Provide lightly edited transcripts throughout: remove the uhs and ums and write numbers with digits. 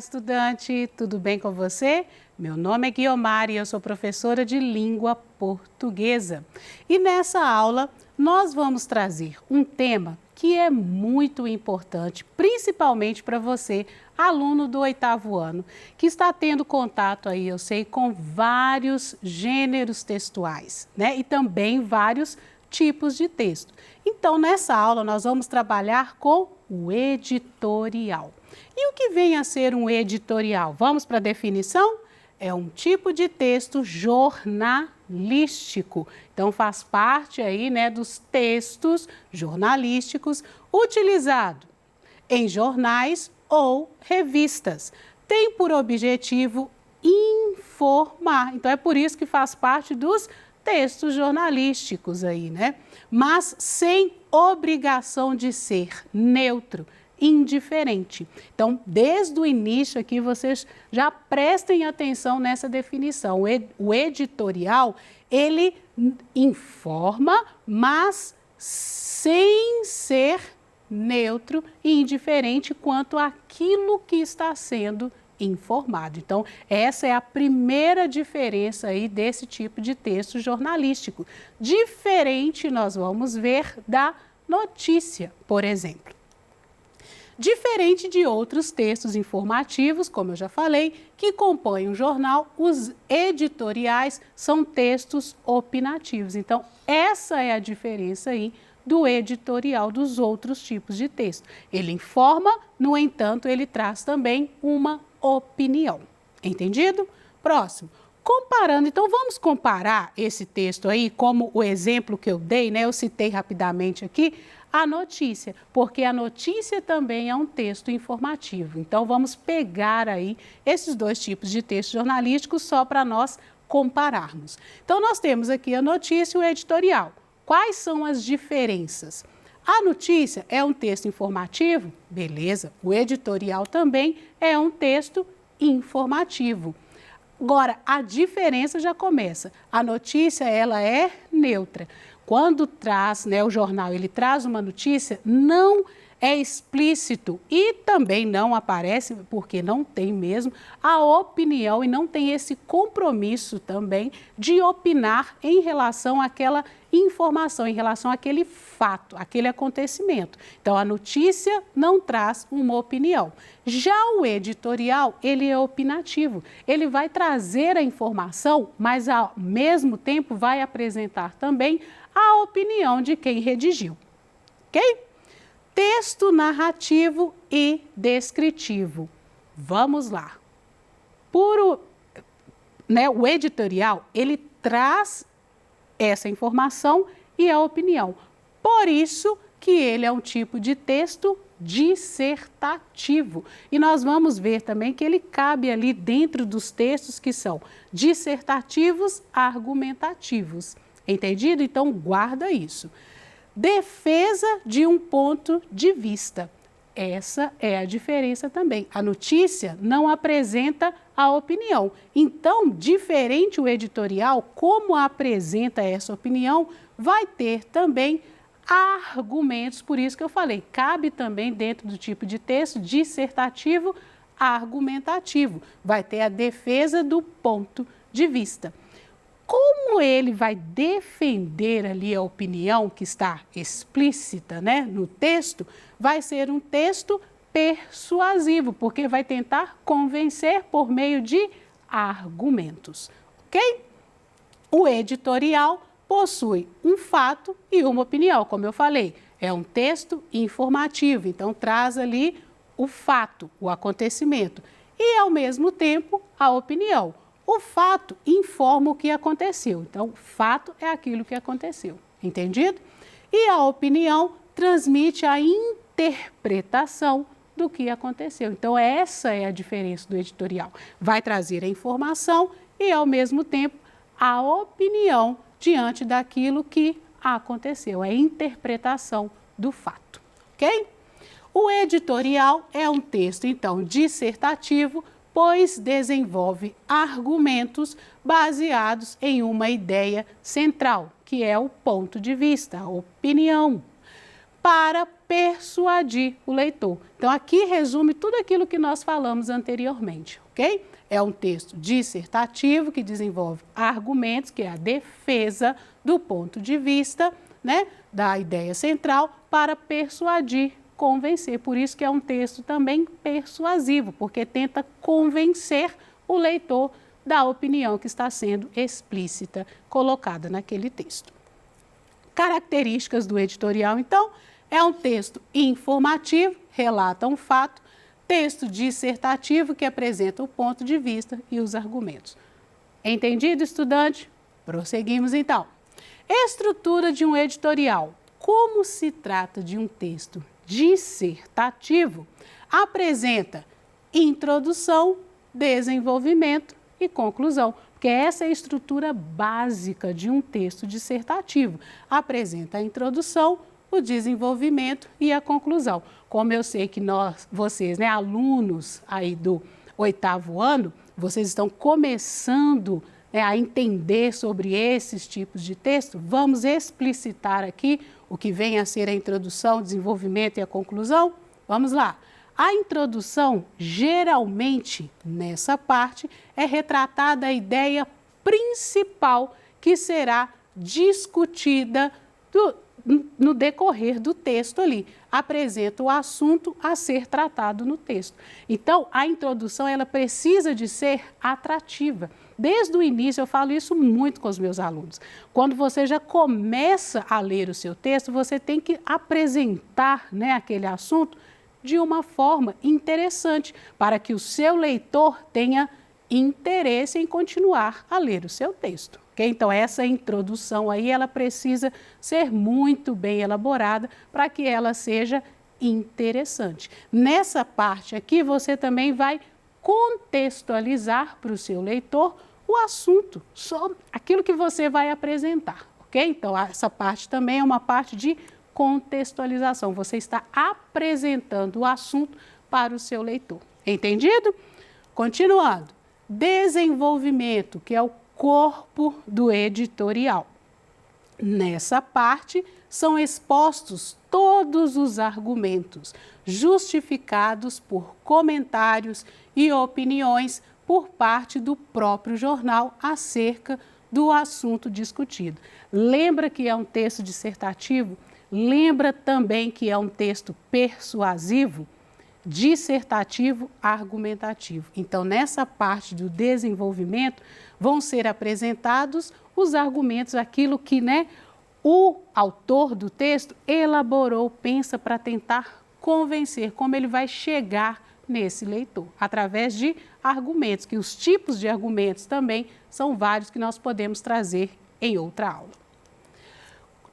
estudante! Tudo bem com você? Meu nome é Guiomara e eu sou professora de língua portuguesa. E nessa aula nós vamos trazer um tema que é muito importante, principalmente para você, aluno do 8º ano, que está tendo contato aí, eu sei, com vários gêneros textuais, né? E também vários tipos de texto. Então, nessa aula nós vamos trabalhar com o editorial. E o que vem a ser um editorial? Vamos para a definição? É um tipo de texto jornalístico. Então, faz parte aí, né, dos textos jornalísticos utilizados em jornais ou revistas. Tem por objetivo informar. Então, é por isso que faz parte dos textos jornalísticos aí, né? Mas sem obrigação de ser neutro, indiferente. Então, desde o início aqui, vocês já prestem atenção nessa definição. O editorial, ele informa, mas sem ser neutro e indiferente quanto àquilo que está sendo informado. Então, essa é a primeira diferença aí desse tipo de texto jornalístico. Diferente, nós vamos ver, da notícia, por exemplo. Diferente de outros textos informativos, como eu já falei, que compõem um jornal, os editoriais são textos opinativos. Então, essa é a diferença aí do editorial dos outros tipos de texto. Ele informa, no entanto, ele traz também uma opinião. Entendido? Próximo. Comparando, então vamos comparar esse texto aí, como o exemplo que eu dei, né? Eu citei rapidamente aqui, a notícia, porque a notícia também é um texto informativo. Então vamos pegar aí esses dois tipos de textos jornalísticos só para nós compararmos. Então nós temos aqui a notícia e o editorial. Quais são as diferenças? A notícia é um texto informativo? Beleza. O editorial também é um texto informativo. Agora, a diferença já começa. A notícia, ela é neutra. Quando traz, né, o jornal, ele traz uma notícia, não é explícito e também não aparece, porque não tem mesmo, a opinião e não tem esse compromisso também de opinar em relação àquela informação, em relação àquele fato, aquele acontecimento. Então, a notícia não traz uma opinião. Já o editorial, ele é opinativo. Ele vai trazer a informação, mas ao mesmo tempo vai apresentar também a opinião de quem redigiu. Ok? Texto narrativo e descritivo. Vamos lá. O editorial, ele traz essa informação e a opinião. Por isso que ele é um tipo de texto dissertativo. E nós vamos ver também que ele cabe ali dentro dos textos que são dissertativos, argumentativos. Entendido? Então, guarda isso. Defesa de um ponto de vista. Essa é a diferença também. A notícia não apresenta a opinião. Então, diferente o editorial, como apresenta essa opinião, vai ter também argumentos. Por isso que eu falei, cabe também dentro do tipo de texto dissertativo, argumentativo. Vai ter a defesa do ponto de vista. Como ele vai defender ali a opinião que está explícita, né, no texto, vai ser um texto persuasivo, porque vai tentar convencer por meio de argumentos, ok? O editorial possui um fato e uma opinião, como eu falei, é um texto informativo, então traz ali o fato, o acontecimento, e ao mesmo tempo a opinião. O fato informa o que aconteceu. Então, o fato é aquilo que aconteceu. Entendido? E a opinião transmite a interpretação do que aconteceu. Então, essa é a diferença do editorial. Vai trazer a informação e, ao mesmo tempo, a opinião diante daquilo que aconteceu. É a interpretação do fato. Ok? O editorial é um texto, então, dissertativo, pois desenvolve argumentos baseados em uma ideia central, que é o ponto de vista, a opinião, para persuadir o leitor. Então, aqui resume tudo aquilo que nós falamos anteriormente, ok? É um texto dissertativo que desenvolve argumentos, que é a defesa do ponto de vista, né, da ideia central, para persuadir, convencer. Por isso que é um texto também persuasivo, porque tenta convencer o leitor da opinião que está sendo explícita, colocada naquele texto. Características do editorial, então, é um texto informativo, relata um fato, texto dissertativo que apresenta o ponto de vista e os argumentos. Entendido, estudante? Prosseguimos, então. Estrutura de um editorial. Como se trata de um texto dissertativo, apresenta introdução, desenvolvimento e conclusão, porque essa é a estrutura básica de um texto dissertativo. Apresenta a introdução, o desenvolvimento e a conclusão. Como eu sei que vocês, né, alunos aí do 8º ano, vocês estão começando, né, a entender sobre esses tipos de texto, vamos explicitar aqui o que vem a ser a introdução, o desenvolvimento e a conclusão? Vamos lá. A introdução, geralmente, nessa parte, é retratada a ideia principal que será discutida no decorrer do texto ali. Apresenta o assunto a ser tratado no texto. Então, a introdução, ela precisa de ser atrativa. Desde o início, eu falo isso muito com os meus alunos. Quando você já começa a ler o seu texto, você tem que apresentar, né, aquele assunto de uma forma interessante, para que o seu leitor tenha interesse em continuar a ler o seu texto. Okay? Então, essa introdução aí, ela precisa ser muito bem elaborada para que ela seja interessante. Nessa parte aqui, você também vai contextualizar para o seu leitor o assunto, sobre aquilo que você vai apresentar, ok? Então, essa parte também é uma parte de contextualização. Você está apresentando o assunto para o seu leitor. Entendido? Continuando. Desenvolvimento, que é o corpo do editorial. Nessa parte, são expostos todos os argumentos, justificados por comentários e opiniões por parte do próprio jornal acerca do assunto discutido. Lembra que é um texto dissertativo? Lembra também que é um texto persuasivo, dissertativo, argumentativo. Então, nessa parte do desenvolvimento, vão ser apresentados os argumentos, aquilo que, né, o autor do texto elaborou, pensa para tentar convencer, como ele vai chegar nesse leitor, através de argumentos, que os tipos de argumentos também são vários que nós podemos trazer em outra aula.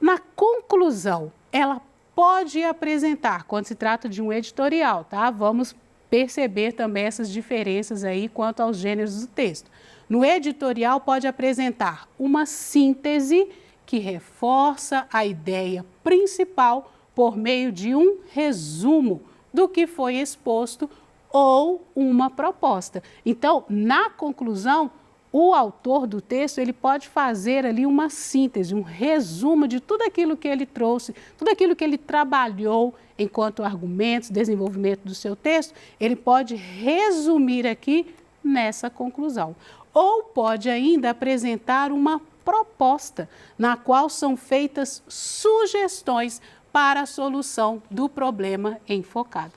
Na conclusão, ela pode apresentar, quando se trata de um editorial, tá? Vamos perceber também essas diferenças aí quanto aos gêneros do texto. No editorial pode apresentar uma síntese que reforça a ideia principal por meio de um resumo do que foi exposto ou uma proposta. Então, na conclusão, o autor do texto, ele pode fazer ali uma síntese, um resumo de tudo aquilo que ele trouxe, tudo aquilo que ele trabalhou enquanto argumentos, desenvolvimento do seu texto, ele pode resumir aqui nessa conclusão. Ou pode ainda apresentar uma proposta, na qual são feitas sugestões para a solução do problema enfocado.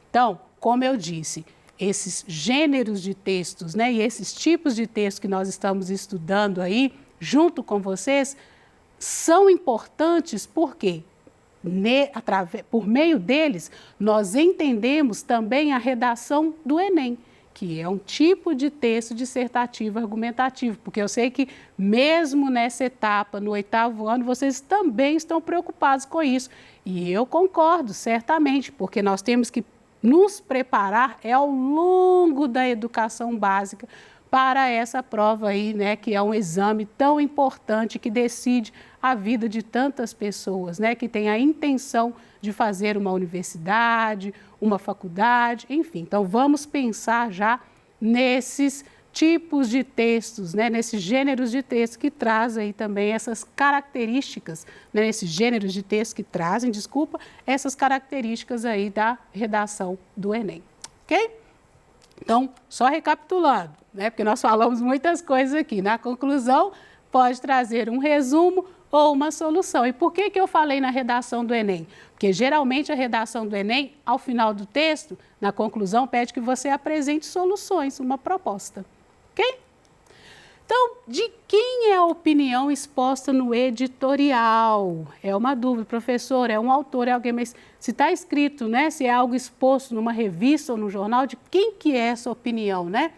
Então, como eu disse, esses gêneros de textos, né, e esses tipos de textos que nós estamos estudando aí, junto com vocês, são importantes porque, por meio deles, nós entendemos também a redação do Enem, que é um tipo de texto dissertativo argumentativo, porque eu sei que mesmo nessa etapa, no 8º ano, vocês também estão preocupados com isso. E eu concordo, certamente, porque nós temos que nos preparar ao longo da educação básica para essa prova aí, né, que é um exame tão importante que decide a vida de tantas pessoas, né, que tem a intenção de fazer uma universidade, uma faculdade, enfim. Então, vamos pensar já nesses tipos de textos, né, nesses gêneros de texto que trazem aí também essas características, né, nesses gêneros de texto que trazem, essas características aí da redação do Enem, ok? Então, só recapitulando, né, porque nós falamos muitas coisas aqui, na conclusão pode trazer um resumo ou uma solução. E por que eu falei na redação do Enem? Porque geralmente a redação do Enem, ao final do texto, na conclusão, pede que você apresente soluções, uma proposta. Ok? Então, de quem é a opinião exposta no editorial? É uma dúvida, professor, é um autor, é alguém, mas se está escrito, né, se é algo exposto numa revista ou no jornal, de quem que é essa opinião, né?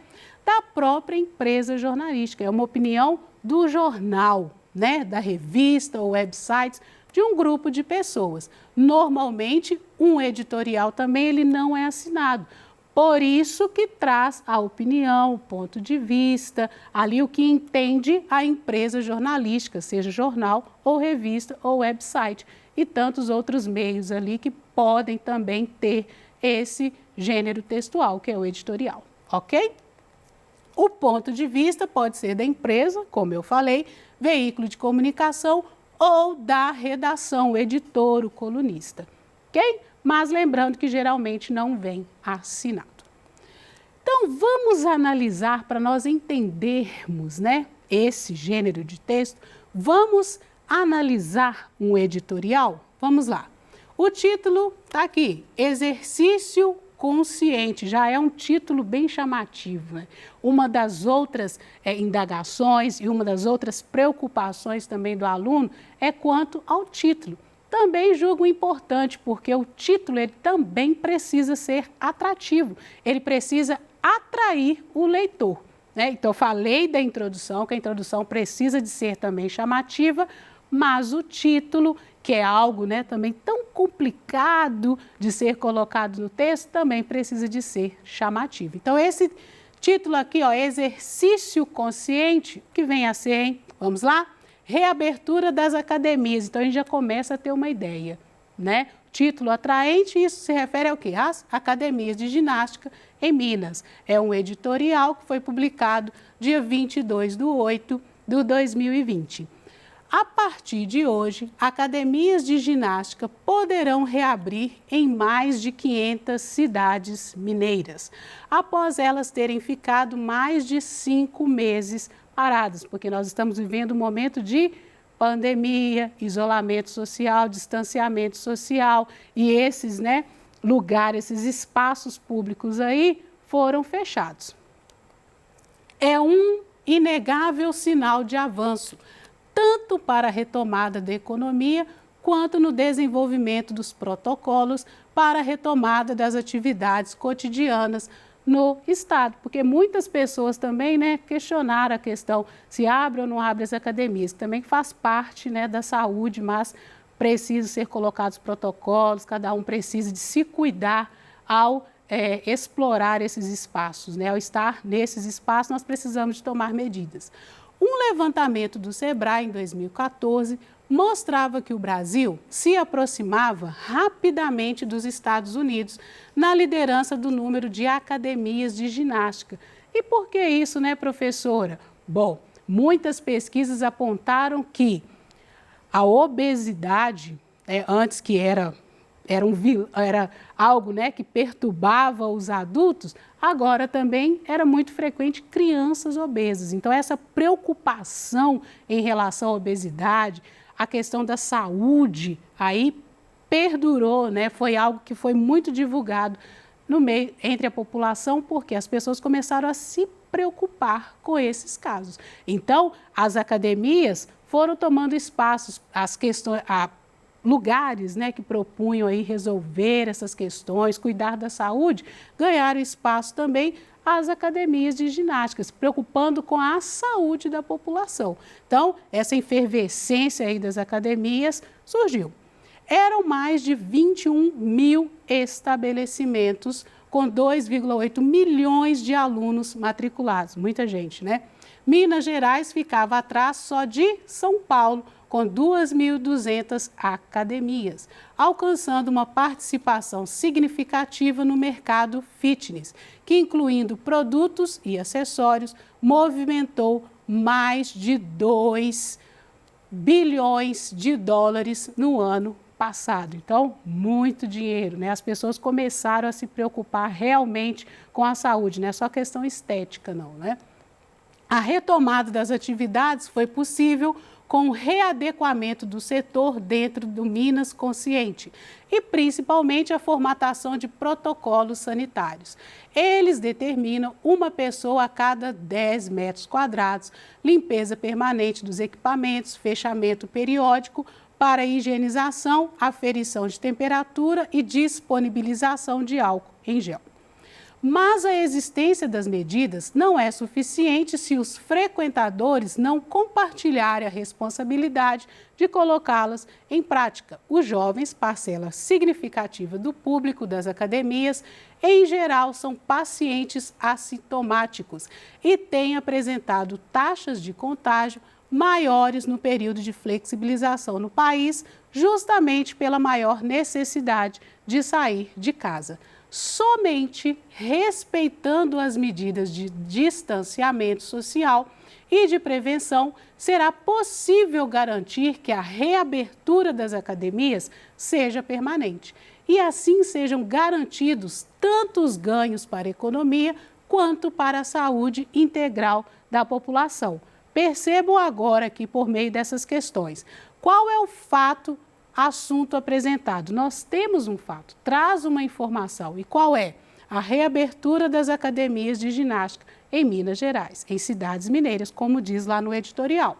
Da própria empresa jornalística, é uma opinião do jornal, né, da revista ou websites, de um grupo de pessoas. Normalmente, um editorial também ele não é assinado. Por isso que traz a opinião, o ponto de vista, ali o que entende a empresa jornalística, seja jornal ou revista ou website, e tantos outros meios ali que podem também ter esse gênero textual, que é o editorial, ok? O ponto de vista pode ser da empresa, como eu falei, veículo de comunicação ou da redação, o editor, o colunista, ok? Mas lembrando que geralmente não vem assinado. Então, vamos analisar para nós entendermos, né, esse gênero de texto, vamos analisar um editorial? Vamos lá. O título está aqui, Exercício Consciente, já é um título bem chamativo, né? Uma das outras indagações e uma das outras preocupações também do aluno é quanto ao título. Também julgo importante, porque o título ele também precisa ser atrativo, ele precisa atrair o leitor, né? Então, eu falei da introdução, que a introdução precisa de ser também chamativa, mas o título, que é algo, né, também tão complicado de ser colocado no texto, também precisa de ser chamativo. Então, esse título aqui, ó, Exercício Consciente, que vem a ser, hein? Vamos lá? Reabertura das academias. Então, a gente já começa a ter uma ideia, né? Título atraente, isso se refere ao quê? Às academias de ginástica em Minas. É um editorial que foi publicado dia 22/8/2020. A partir de hoje, academias de ginástica poderão reabrir em mais de 500 cidades mineiras, após elas terem ficado mais de 5 meses paradas, porque nós estamos vivendo um momento de pandemia, isolamento social, distanciamento social, e esses, né, lugares, esses espaços públicos aí foram fechados. É um inegável sinal de avanço, tanto para a retomada da economia, quanto no desenvolvimento dos protocolos para a retomada das atividades cotidianas no Estado. Porque muitas pessoas também, né, questionaram a questão se abre ou não abre as academias, que também faz parte, né, da saúde, mas precisa ser colocados protocolos, cada um precisa de se cuidar ao explorar esses espaços, né? Ao estar nesses espaços, nós precisamos de tomar medidas. Um levantamento do Sebrae em 2014 mostrava que o Brasil se aproximava rapidamente dos Estados Unidos na liderança do número de academias de ginástica. E por que isso, né, professora? Bom, muitas pesquisas apontaram que a obesidade, antes que era algo, né, que perturbava os adultos, agora também era muito frequente crianças obesas. Então, essa preocupação em relação à obesidade, a questão da saúde, aí perdurou, né? Foi algo que foi muito divulgado no meio, entre a população, porque as pessoas começaram a se preocupar com esses casos. Então, as academias foram tomando espaços, as questões, lugares, né, que propunham aí resolver essas questões, cuidar da saúde, ganharam espaço também as academias de ginástica, se preocupando com a saúde da população. Então, essa efervescência aí das academias surgiu. Eram mais de 21 mil estabelecimentos com 2,8 milhões de alunos matriculados, muita gente, né? Minas Gerais ficava atrás só de São Paulo, com 2.200 academias, alcançando uma participação significativa no mercado fitness, que, incluindo produtos e acessórios, movimentou mais de 2 bilhões de dólares no ano passado. Então, muito dinheiro, né? As pessoas começaram a se preocupar realmente com a saúde, não é só questão estética, não, né? A retomada das atividades foi possível com o readequamento do setor dentro do Minas Consciente e principalmente a formatação de protocolos sanitários. Eles determinam uma pessoa a cada 10 metros quadrados, limpeza permanente dos equipamentos, fechamento periódico para higienização, aferição de temperatura e disponibilização de álcool em gel. Mas a existência das medidas não é suficiente se os frequentadores não compartilharem a responsabilidade de colocá-las em prática. Os jovens, parcela significativa do público das academias, em geral são pacientes assintomáticos e têm apresentado taxas de contágio maiores no período de flexibilização no país, justamente pela maior necessidade de sair de casa. Somente respeitando as medidas de distanciamento social e de prevenção será possível garantir que a reabertura das academias seja permanente e assim sejam garantidos tanto os ganhos para a economia quanto para a saúde integral da população. Percebam agora aqui por meio dessas questões. Qual é o assunto apresentado? Nós temos um fato, traz uma informação. E qual é? A reabertura das academias de ginástica em Minas Gerais, em cidades mineiras, como diz lá no editorial.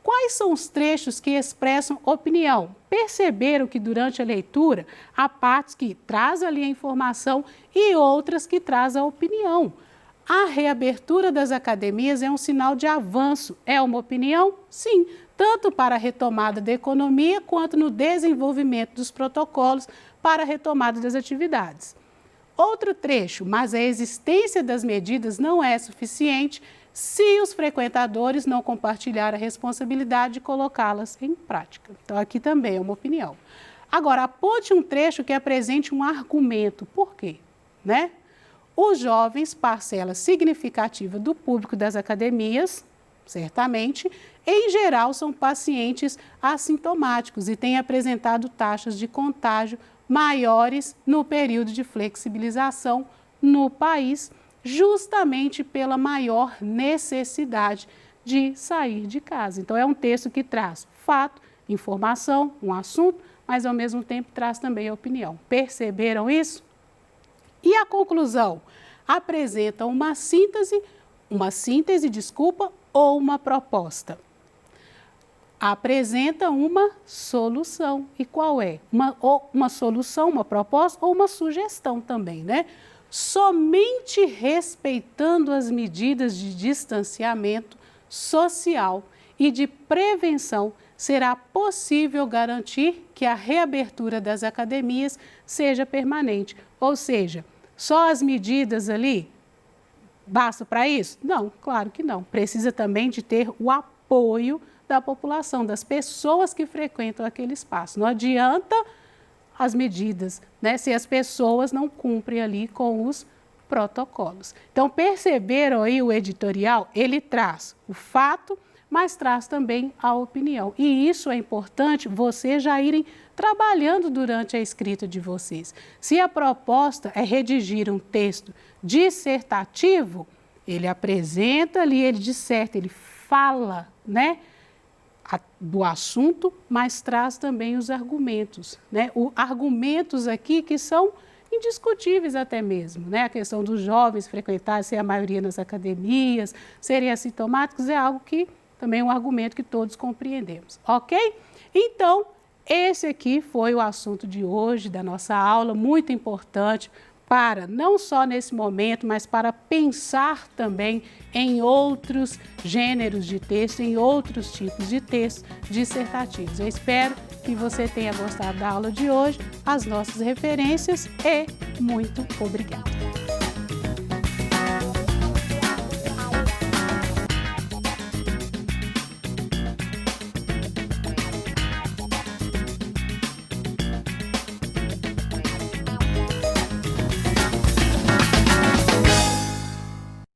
Quais são os trechos que expressam opinião? Perceberam que durante a leitura há partes que traz ali a informação e outras que traz a opinião. A reabertura das academias é um sinal de avanço. É uma opinião? Sim, tanto para a retomada da economia quanto no desenvolvimento dos protocolos para a retomada das atividades. Outro trecho, mas a existência das medidas não é suficiente se os frequentadores não compartilharem a responsabilidade de colocá-las em prática. Então, aqui também é uma opinião. Agora, aponte um trecho que apresente um argumento. Por quê? Né? Os jovens, parcela significativa do público das academias, certamente, em geral são pacientes assintomáticos e têm apresentado taxas de contágio maiores no período de flexibilização no país, justamente pela maior necessidade de sair de casa. Então, é um texto que traz fato, informação, um assunto, mas ao mesmo tempo traz também a opinião. Perceberam isso? E a conclusão apresenta uma síntese, ou uma proposta. Apresenta uma solução. E qual é? Uma solução, uma proposta ou uma sugestão também, né? Somente respeitando as medidas de distanciamento social e de prevenção será possível garantir que a reabertura das academias seja permanente. Ou seja, só as medidas ali basta para isso? Não, claro que não. Precisa também de ter o apoio da população, das pessoas que frequentam aquele espaço. Não adianta as medidas, né, se as pessoas não cumprem ali com os protocolos. Então, perceberam aí o editorial? Ele traz o fato, mas traz também a opinião. E isso é importante vocês já irem trabalhando durante a escrita de vocês. Se a proposta é redigir um texto dissertativo, ele apresenta ali, ele disserta, ele fala, né, do assunto, mas traz também os argumentos, né? Argumentos aqui que são indiscutíveis até mesmo, né? A questão dos jovens frequentarem, ser a maioria nas academias, serem assintomáticos, é algo que também é um argumento que todos compreendemos, ok? Então, esse aqui foi o assunto de hoje, da nossa aula, muito importante para, não só nesse momento, mas para pensar também em outros gêneros de texto, em outros tipos de textos dissertativos. Eu espero que você tenha gostado da aula de hoje, as nossas referências e muito obrigada.